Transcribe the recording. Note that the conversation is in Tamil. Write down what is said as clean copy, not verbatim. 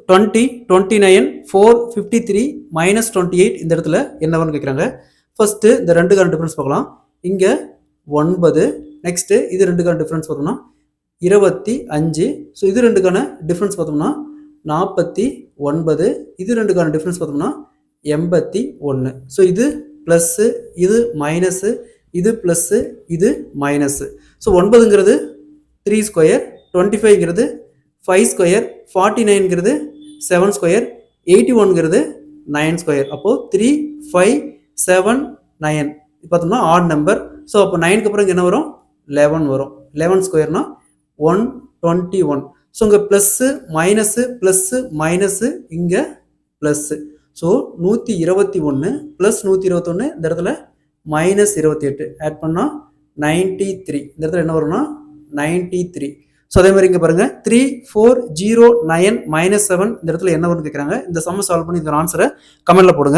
20, 29, 4, 53, -28 இந்த இடத்துல என்னவன்னு கேட்குறாங்க. ஃபர்ஸ்ட்டு இந்த ரெண்டுக்கான டிஃப்ரென்ஸ் பார்க்கலாம். இங்கே 9, நெக்ஸ்ட்டு இது ரெண்டுக்கான டிஃப்ரென்ஸ் பார்த்தோம்னா 25. ஸோ இது ரெண்டுக்கான டிஃப்ரென்ஸ் பார்த்தோம்னா 49. இது ரெண்டுக்கான டிஃப்ரென்ஸ் பார்த்தோம்னா 81. ஸோ இது ப்ளஸ்ஸு, இது மைனஸு, இது ப்ளஸ்ஸு, இது மைனஸு. ஸோ 9ங்கிறது 3 ஸ்கொயர், 25ங்கிறது 5 ஸ்கொயர், 49ங்கிறது 7 ஸ்கொயர், 81ங்கிறது 9 ஸ்கொயர். அப்போது 3, 5, 7, 9 பார்த்தோம்னா ஆட் நம்பர். ஸோ அப்போ 9க்கு அப்புறம் என்ன வரும்? 11 வரும். 11 ஸ்கொயர்னா 121. ஸோ இங்கே ப்ளஸ்ஸு மைனஸு ப்ளஸ்ஸு மைனஸு, இங்கே ப்ளஸ்ஸு. ஸோ 121 ப்ளஸ் 121 இந்த இடத்துல -28 ஆட் பண்ணால் 93. இந்த இடத்துல என்ன வரும்னா 93. ஸோ அதே மாதிரி இங்கே பாருங்கள் 3, 4, 0, 9, -7 இந்த இடத்துல என்ன வரும்னு கேட்குறாங்க. இந்த சம்ம சால்வ் பண்ணி இந்த ஆன்சரை கமெண்ட்டில் போடுங்க.